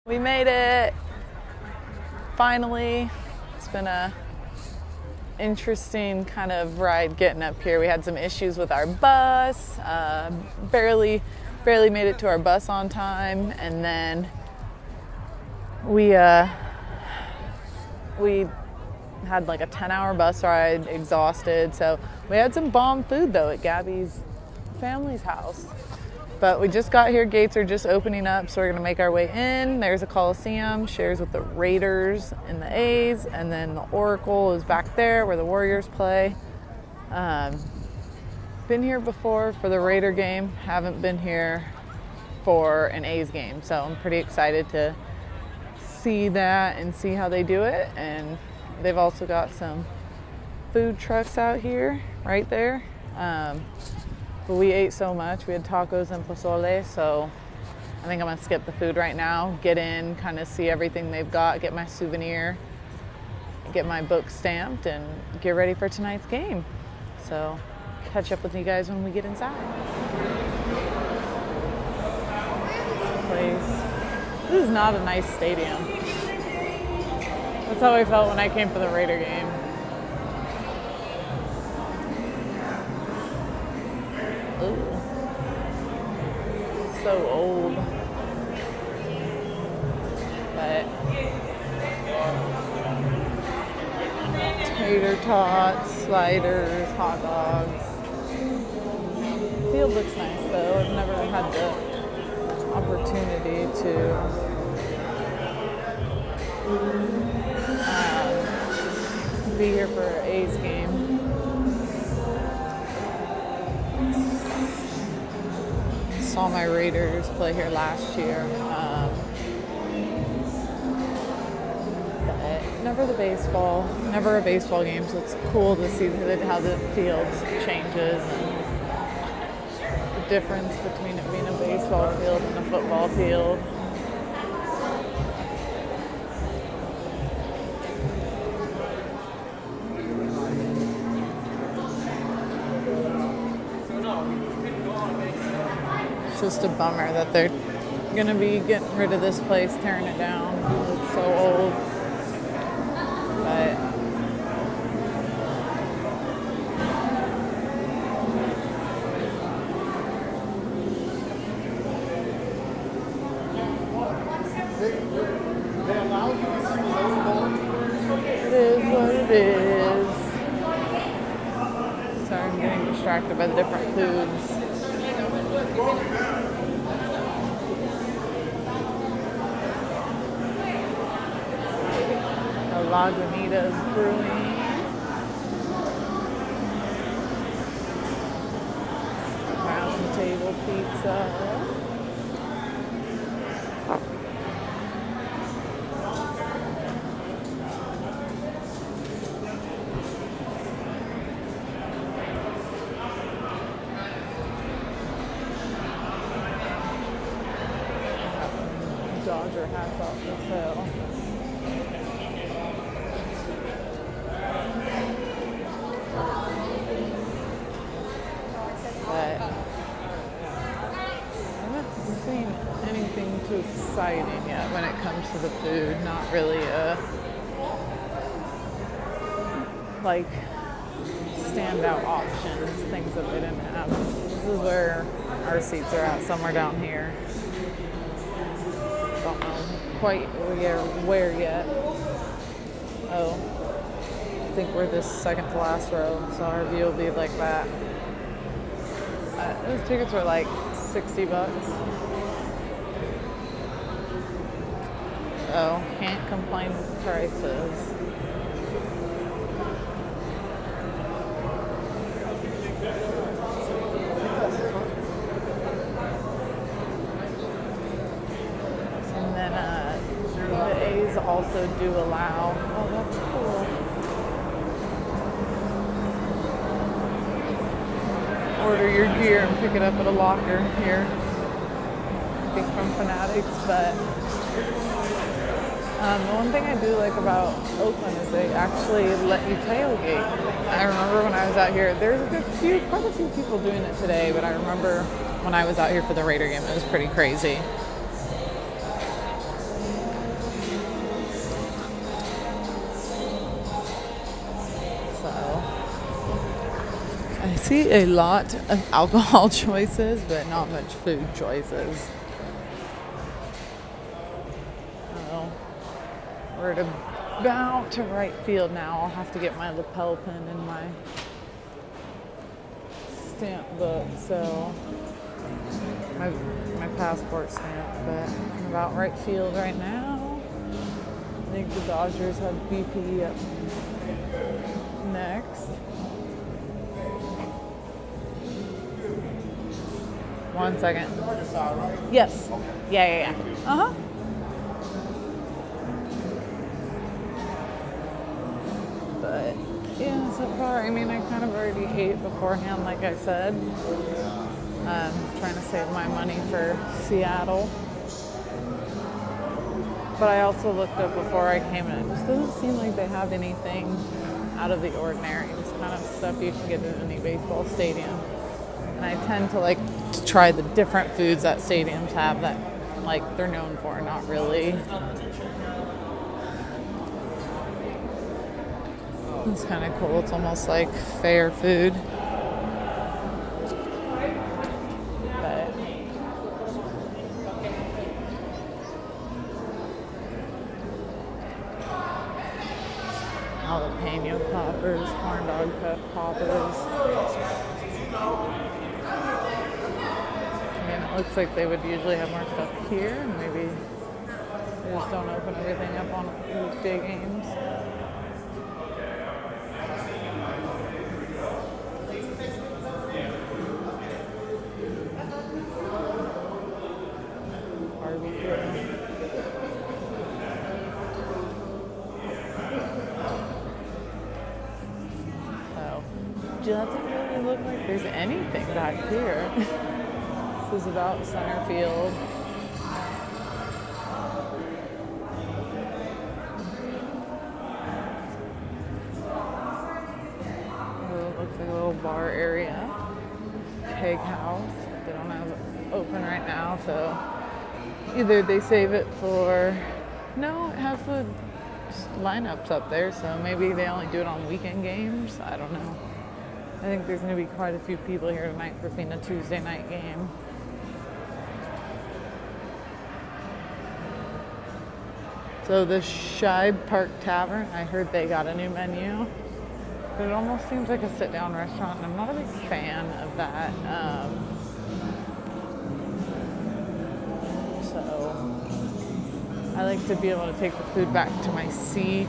We made it, finally. It's been a interesting kind of ride getting up here. We had some issues with our bus, barely made it to our bus on time, and then we had like a 10-hour bus ride, exhausted. So we had some bomb food though at Gabby's family's house. But we just got here, gates are just opening up, so we're gonna make our way in. There's a Coliseum, shares with the Raiders and the A's, and then the Oracle is back there where the Warriors play. Been here before for the Raider game, haven't been here for an A's game, so I'm pretty excited to see that and see how they do it. And they've also got some food trucks out here, right there. But we ate so much. We had tacos and pozole, so I think I'm gonna skip the food right now, get in, kind of see everything they've got, get my souvenir, get my book stamped, and get ready for tonight's game. So catch up with you guys when we get inside. This is not a nice stadium. That's how I felt when I came for the Raider game. Ooh. So old. But tater tots, sliders, hot dogs. Field looks nice though. I've never had the opportunity to be here for an A's game. Saw my Raiders play here last year. But never a baseball game, so it's cool to see how the field changes and the difference between it being a baseball field and a football field. It's just a bummer that they're gonna be getting rid of this place, tearing it down. It's so old. But it is what it is. Sorry, I'm getting distracted by the different foods. Lagunitas Brewing. Round Table Pizza. Dodger hats off for sale. But I haven't seen anything too exciting yet when it comes to the food. Not really like standout options, things that they didn't have. This is where our seats are at, somewhere down here. Don't know quite where yet. Oh, I think we're this second to last row, so our view will be like that. Those tickets were like $60. So can't complain with prices. Also do allow, oh that's cool, order your gear and pick it up at a locker here, I think from Fanatics. But the one thing I do like about Oakland is they actually let you tailgate. I remember when I was out here, there's quite a few people doing it today, but I remember when I was out here for the Raider game, it was pretty crazy. see a lot of alcohol choices, but not much food choices. Oh, we're about to right field now. I'll have to get my lapel pin and my stamp book, so my passport stamp, but I'm about right field right now. I think the Dodgers have BP up next. One second. Yes. Yeah. Uh-huh. But yeah, so far, I mean, I kind of already ate beforehand, like I said. Trying to save my money for Seattle. But I also looked up before I came in. It just doesn't seem like they have anything out of the ordinary. It's kind of stuff you can get in any baseball stadium. And I tend to like to try the different foods that stadiums have that like they're known for, not really. It's kind of cool. It's almost like fair food. But jalapeno poppers, corn dog poppers. It looks like they would usually have more stuff here, and maybe they just don't open everything up on weekday games. Barbecue. So, doesn't really look like there's anything back here. This is about center field. It looks like a little bar area. Keg house. They don't have it open right now, so either they save it for... No, it has the lineups up there, so maybe they only do it on weekend games. I don't know. I think there's going to be quite a few people here tonight for being a Tuesday night game. So the Shibe Park Tavern, I heard they got a new menu. But it almost seems like a sit-down restaurant, and I'm not a big fan of that. So I like to be able to take the food back to my seat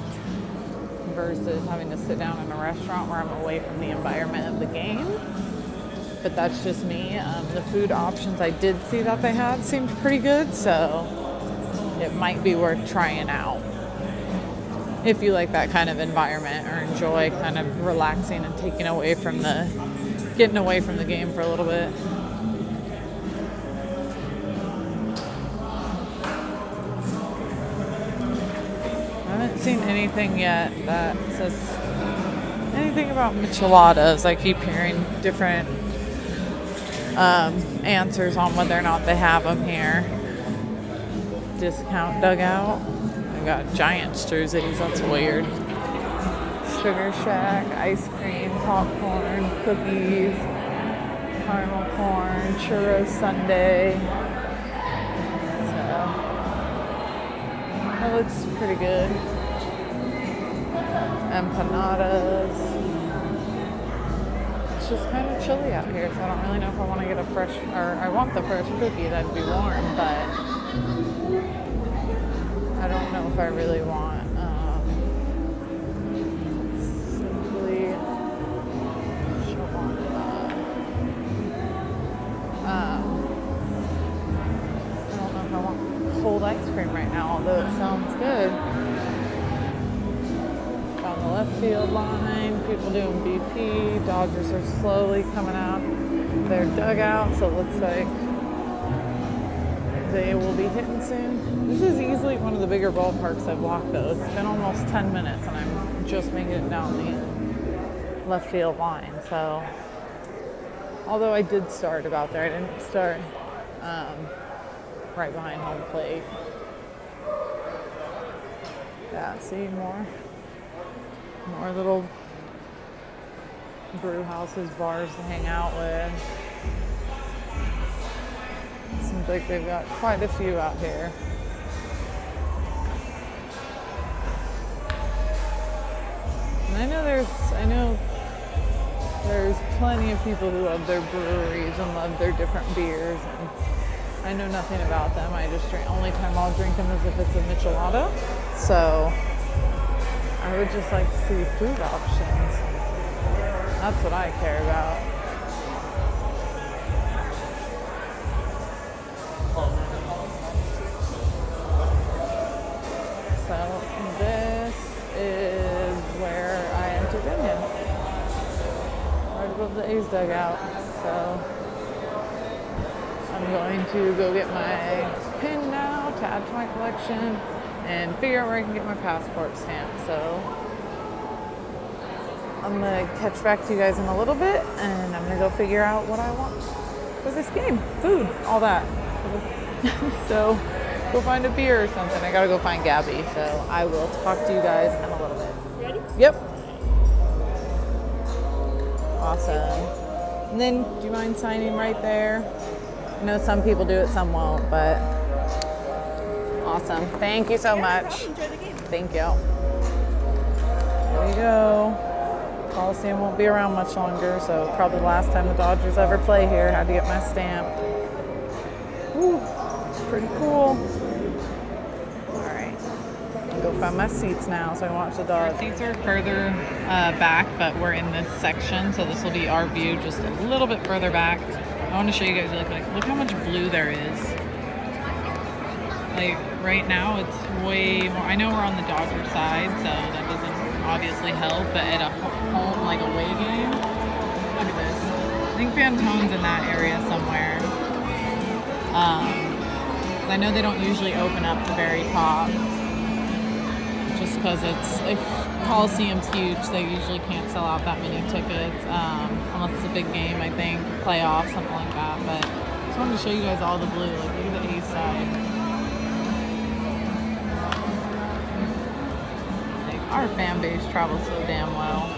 versus having to sit down in a restaurant where I'm away from the environment of the game. But that's just me. The food options I did see that they had seemed pretty good, so it might be worth trying out if you like that kind of environment or enjoy kind of relaxing and getting away from the game for a little bit. I haven't seen anything yet that says anything about micheladas. I keep hearing different answers on whether or not they have them here. Discount dugout. I got Giants jerseys. That's weird. Sugar Shack, ice cream, popcorn, cookies, caramel corn, churro sundae. So that looks pretty good. Empanadas. It's just kind of chilly out here, so I don't really know if I want to get a fresh, or I want the fresh cookie that'd be warm, but I don't know if I really want simply shawarma. I don't know if I want cold ice cream right now, although it sounds good. Down the left field line, people doing BP. Dodgers are slowly coming out their dugout, so it looks like they will be hitting soon. This is easily one of the bigger ballparks I've walked, though. It's been almost 10 minutes, and I'm just making it down the left field line. So, although I did start about there, I didn't start right behind home plate. Yeah, see, more little brew houses, bars to hang out with. Seems like they've got quite a few out here. And I know there's plenty of people who love their breweries and love their different beers, and I know nothing about them. I just drink, only time I'll drink them is if it's a michelada. So I would just like to see food options. That's what I care about. So this is where I entered in here. Right above the A's dugout. So I'm going to go get my pin now to add to my collection and figure out where I can get my passport stamped. So I'm going to catch back to you guys in a little bit, and I'm going to go figure out what I want for this game. Food, all that. So go find a beer or something. I got to go find Gabby. So I will talk to you guys in a little bit. Ready? Yep. Awesome. And then, do you mind signing right there? I know some people do it, some won't, but awesome. Thank you so much. Enjoy the game. Thank you. There you go. Coliseum won't be around much longer, so probably the last time the Dodgers ever play here. Had to get my stamp. Woo, pretty cool. All right, I'll go find my seats now so I can watch the Dodgers. Our seats are further back, but we're in this section, so this will be our view just a little bit further back. I want to show you guys really quick. Look how much blue there is. Like right now, it's way more. I know we're on the Dodger side, so that doesn't obviously help. But at a home, like away game, look at this. I think Pantone's in that area somewhere. I know they don't usually open up the very top, just because Coliseum's huge. They usually can't sell out that many tickets unless it's a big game. I think playoff, something like that. But I just wanted to show you guys all the blue. Like look at the east side. Our fan base travels so damn well.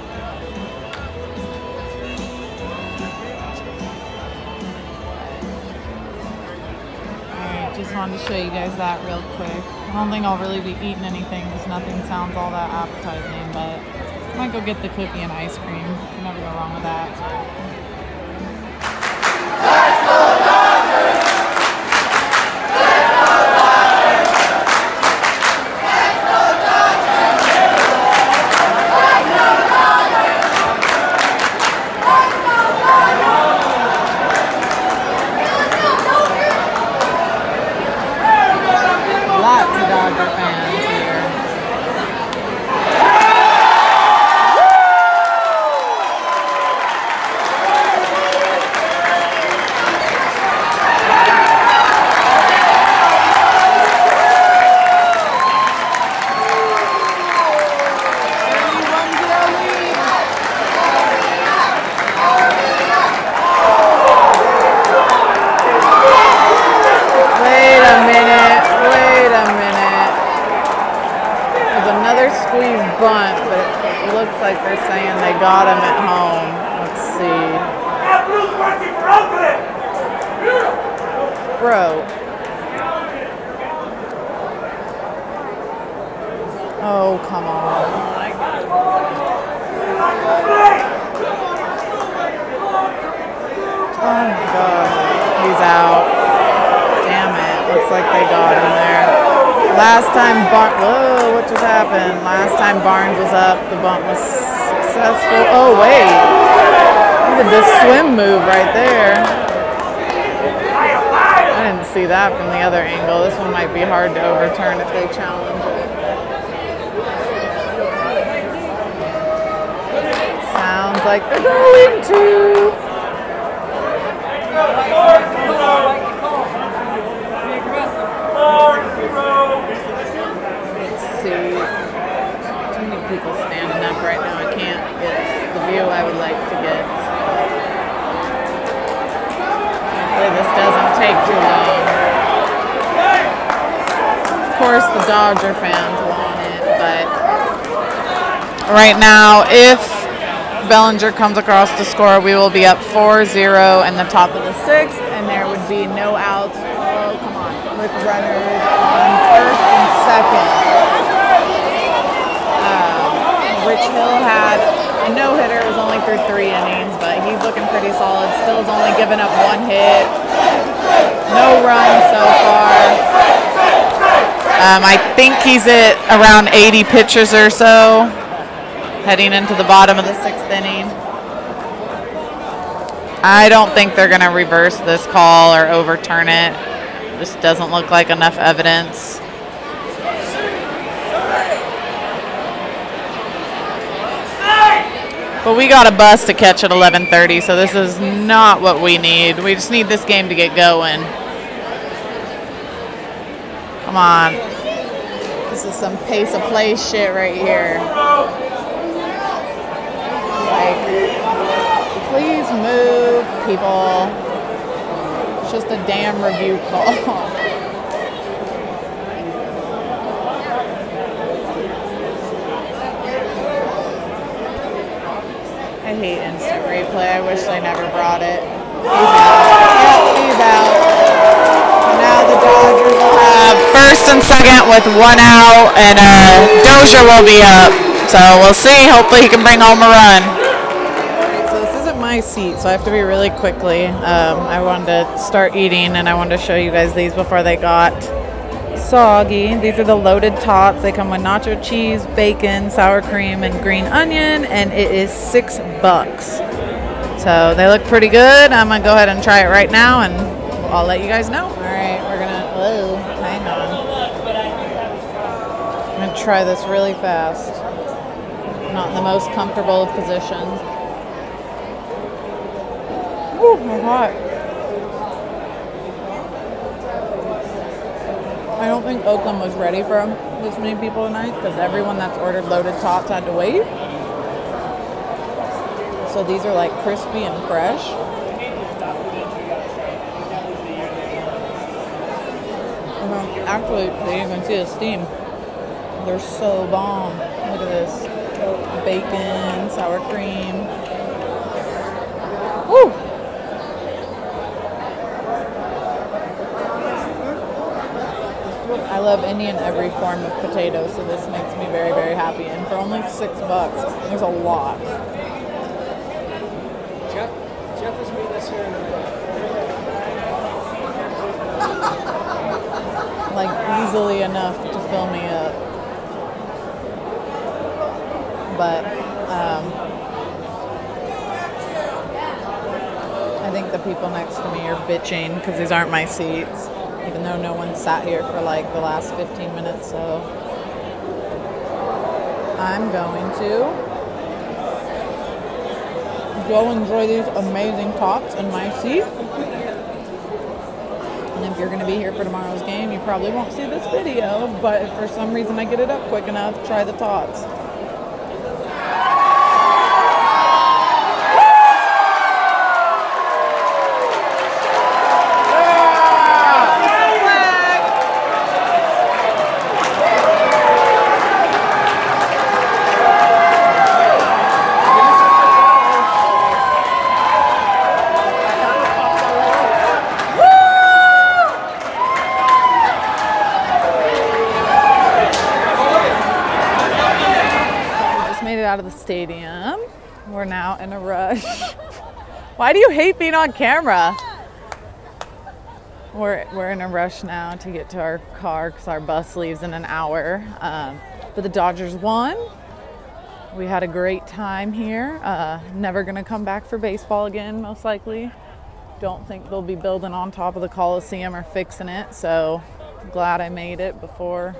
Alright, just wanted to show you guys that real quick. I don't think I'll really be eating anything because nothing sounds all that appetizing, but I might go get the cookie and ice cream. You can never go wrong with that. Bunt, but it looks like they're saying they got him at home. Let's see. Bro. Oh, come on. Oh my God. He's out. Damn it. Looks like they got him there. Last time whoa, what just happened? Last time Barnes was up, the bunt was successful. Oh wait, look at this swim move right there. I didn't see that from the other angle. This one might be hard to overturn if they challenge it. Sounds like they're going to. Let's see. Too many people standing up right now. I can't get the view I would like to get. Hopefully this doesn't take too long. Of course the Dodger fans want it, but right now if Bellinger comes across to score, we will be up 4-0 in the top of the 6th, and there would be no outs. Oh, come on. With runners on first and second. Rich Hill had a no-hitter. It was only through 3 innings, but he's looking pretty solid. Still has only given up 1 hit. No runs so far. I think he's at around 80 pitches or so, heading into the bottom of the 6th inning. I don't think they're going to reverse this call or overturn it. Just doesn't look like enough evidence. But we got a bus to catch at 11:30, so this is not what we need. We just need this game to get going. Come on. This is some pace of play shit right here. Like, please move, people. It's just a damn review call. I hate instant replay. I wish they never brought it. He's out. Yep, he's out. Now the Dodgers will have first and second with 1 out, and Dozier will be up. So we'll see. Hopefully he can bring home a run. Alright, so this isn't my seat, so I have to be really quickly. I wanted to start eating, and I wanted to show you guys these before they got soggy. These are the loaded tots. They come with nacho cheese, bacon, sour cream, and green onion, and it is $6. So they look pretty good. I'm gonna go ahead and try it right now, and I'll let you guys know. All right, we're gonna. Whoa, hang on. I'm gonna try this really fast. Not in the most comfortable of positions. Ooh, they're hot. I don't think Oakland was ready for this many people tonight because everyone that's ordered loaded tots had to wait. So these are like crispy and fresh. Actually, you can see the steam. They're so bomb. Look at this. Bacon, sour cream. Woo! I love any and every form of potato, so this makes me very, very happy. And for only $6, there's a lot. Jeff was meeting us here in like easily enough to fill me up. But I think the people next to me are bitching because these aren't my seats. Even though no one sat here for like the last 15 minutes, so I'm going to go enjoy these amazing tots in my seat. And if you're going to be here for tomorrow's game, you probably won't see this video, but if for some reason I get it up quick enough, try the tots. Out of the stadium. We're now in a rush. Why do you hate being on camera? We're in a rush now to get to our car because our bus leaves in an hour. But the Dodgers won. We had a great time here. Never gonna come back for baseball again, most likely. Don't think they'll be building on top of the Coliseum or fixing it. So glad I made it before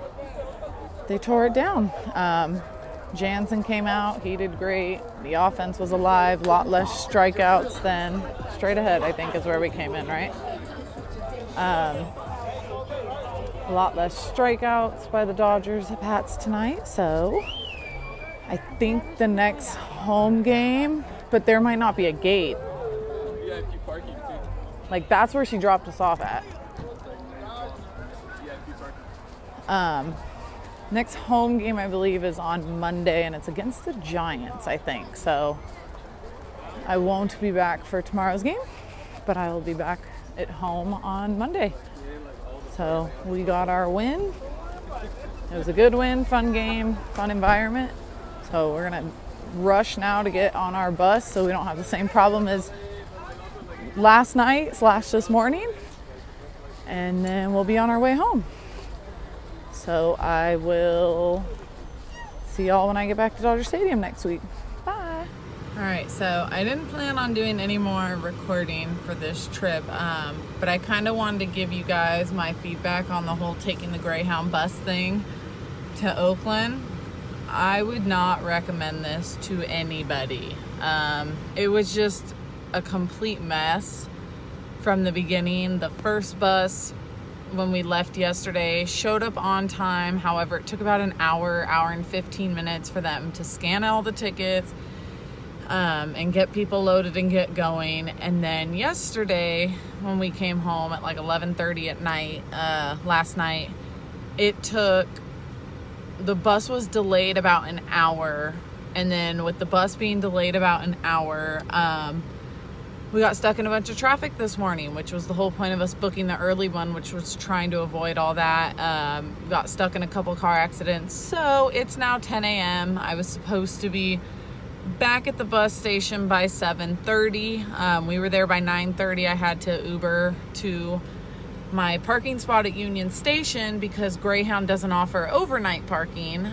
they tore it down. Jansen came out, he did great. The offense was alive, a lot less strikeouts than straight ahead, I think is where we came in, right? A lot less strikeouts by the Dodgers at Pats tonight, so I think the next home game, but there might not be a gate. VIP parking too. Like that's where she dropped us off at. Next home game, I believe, is on Monday, and it's against the Giants, I think. So I won't be back for tomorrow's game, but I will be back at home on Monday. So we got our win. It was a good win, fun game, fun environment. So we're gonna rush now to get on our bus so we don't have the same problem as last night / this morning. And then we'll be on our way home. So I will see y'all when I get back to Dodger Stadium next week. Bye. All right, so I didn't plan on doing any more recording for this trip, but I kind of wanted to give you guys my feedback on the whole taking the Greyhound bus thing to Oakland. I would not recommend this to anybody. It was just a complete mess from the beginning. The first bus, when we left yesterday, showed up on time. However, it took about an hour and 15 minutes for them to scan all the tickets and get people loaded and get going. And then yesterday, when we came home at like 11:30 at night, last night, the bus was delayed about an hour. And then with the bus being delayed about an hour, we got stuck in a bunch of traffic this morning, which was the whole point of us booking the early one, which was trying to avoid all that. Got stuck in a couple car accidents. So it's now 10 a.m. I was supposed to be back at the bus station by 7:30. We were there by 9:30. I had to Uber to my parking spot at Union Station because Greyhound doesn't offer overnight parking,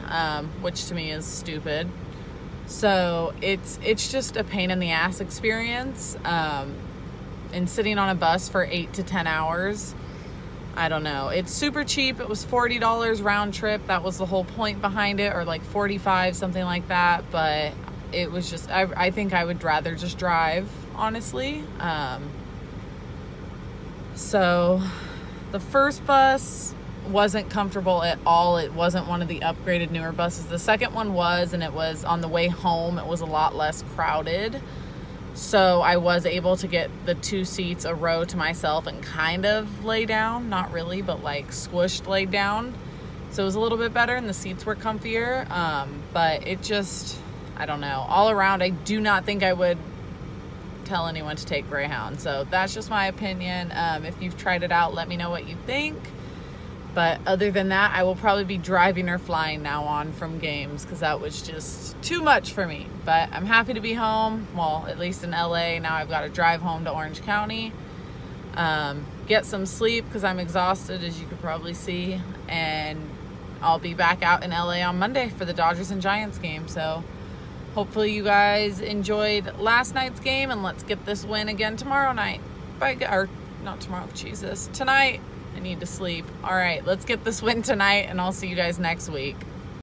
which to me is stupid. So it's just a pain in the ass experience, and sitting on a bus for 8 to 10 hours. I don't know. It's super cheap. It was $40 round trip. That was the whole point behind it, or like 45, something like that. But it was just, I think I would rather just drive, honestly. So the first bus wasn't comfortable at all. It wasn't one of the upgraded newer buses. The second one was, and it was on the way home. It was a lot less crowded. So I was able to get the 2 seats a row to myself and kind of lay down. Not really, but like squished laid down. So it was a little bit better and the seats were comfier. But it just, I don't know. All around, I do not think I would tell anyone to take Greyhound. So that's just my opinion. If you've tried it out, let me know what you think. But other than that, I will probably be driving or flying now on from games because that was just too much for me. But I'm happy to be home. Well, at least in LA. Now I've got to drive home to Orange County. Get some sleep because I'm exhausted, as you could probably see. And I'll be back out in LA on Monday for the Dodgers and Giants game. So hopefully you guys enjoyed last night's game, and let's get this win again tomorrow night. Bye, or not tomorrow, Jesus. Tonight. I need to sleep. All right, let's get this win tonight, and I'll see you guys next week.